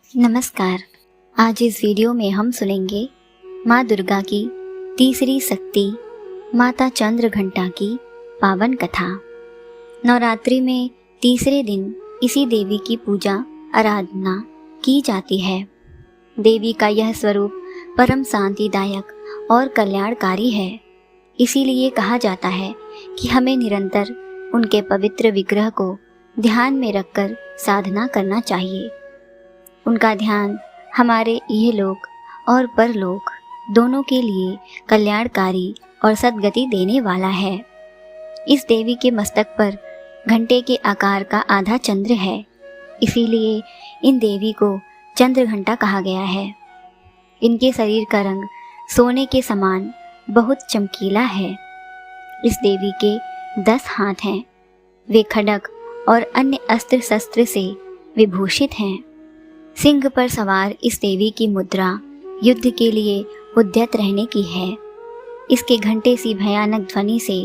नमस्कार। आज इस वीडियो में हम सुनेंगे माँ दुर्गा की तीसरी शक्ति माता चंद्रघंटा की पावन कथा। नवरात्रि में तीसरे दिन इसी देवी की पूजा आराधना की जाती है। देवी का यह स्वरूप परम शांतिदायक और कल्याणकारी है। इसीलिए कहा जाता है कि हमें निरंतर उनके पवित्र विग्रह को ध्यान में रखकर साधना करना चाहिए। उनका ध्यान हमारे इहलोक और परलोक दोनों के लिए कल्याणकारी और सद्गति देने वाला है। इस देवी के मस्तक पर घंटे के आकार का आधा चंद्र है, इसीलिए इन देवी को चंद्रघंटा कहा गया है। इनके शरीर का रंग सोने के समान बहुत चमकीला है। इस देवी के 10 हाथ हैं। वे खड्ग और अन्य अस्त्र शस्त्र से विभूषित हैं। सिंह पर सवार इस देवी की मुद्रा युद्ध के लिए उद्यत रहने की है। इसके घंटे सी भयानक ध्वनि से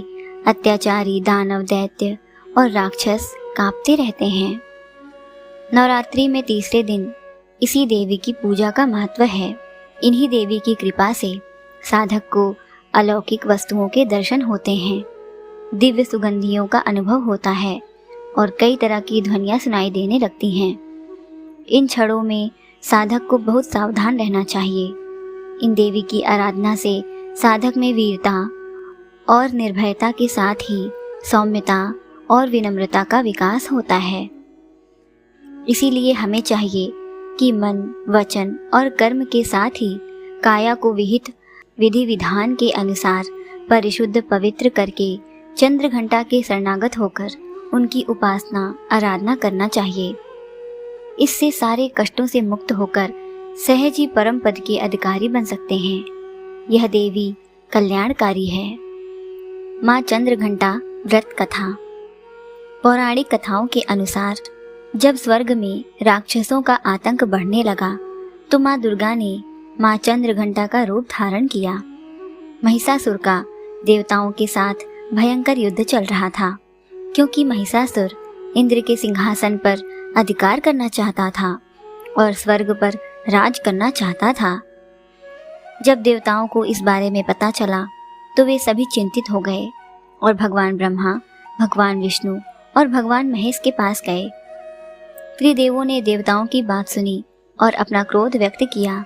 अत्याचारी दानव, दैत्य और राक्षस कांपते रहते हैं। नवरात्रि में तीसरे दिन इसी देवी की पूजा का महत्व है। इन्हीं देवी की कृपा से साधक को अलौकिक वस्तुओं के दर्शन होते हैं, दिव्य सुगंधियों का अनुभव होता है और कई तरह की ध्वनियाँ सुनाई देने लगती हैं। इन क्षणों में साधक को बहुत सावधान रहना चाहिए। इन देवी की आराधना से साधक में वीरता और निर्भयता के साथ ही सौम्यता और विनम्रता का विकास होता है। इसीलिए हमें चाहिए कि मन, वचन और कर्म के साथ ही काया को विहित विधि विधान के अनुसार परिशुद्ध पवित्र करके चंद्रघंटा के शरणागत होकर उनकी उपासना आराधना करना चाहिए। इससे सारे कष्टों से मुक्त होकर सहज ही परम पद के अधिकारी बन सकते हैं। यह देवी कल्याणकारी है। माँ चंद्रघंटा व्रत कथा। पौराणिक कथाओं के अनुसार जब स्वर्ग में राक्षसों का आतंक बढ़ने लगा तो माँ दुर्गा ने माँ चंद्रघंटा का रूप धारण किया। महिषासुर का देवताओं के साथ भयंकर युद्ध चल रहा था, क्योंकि महिषासुर इंद्र के सिंहासन पर अधिकार करना चाहता था और स्वर्ग पर राज करना चाहता था। जब देवताओं को इस बारे में पता चला तो वे सभी चिंतित हो गए और भगवान ब्रह्मा, भगवान विष्णु और भगवान महेश के पास गए। त्रिदेवों ने देवताओं की बात सुनी और अपना क्रोध व्यक्त किया।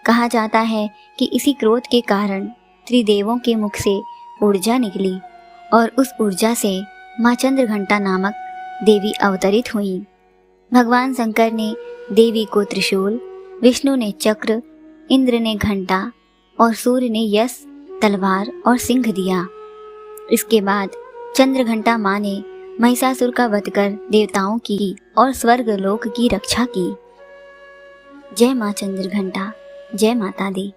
कहा जाता है कि इसी क्रोध के कारण त्रिदेवों के मुख से ऊर्जा निकली और उस ऊर्जा से माँ चंद्रघंटा नामक देवी अवतरित हुई। भगवान शंकर ने देवी को त्रिशूल, विष्णु ने चक्र, इंद्र ने घंटा और सूर्य ने यश, तलवार और सिंह दिया। इसके बाद चंद्रघंटा माँ ने महिषासुर का वध कर देवताओं की और स्वर्ग लोक की रक्षा की। जय माँ चंद्रघंटा, जय माता दी।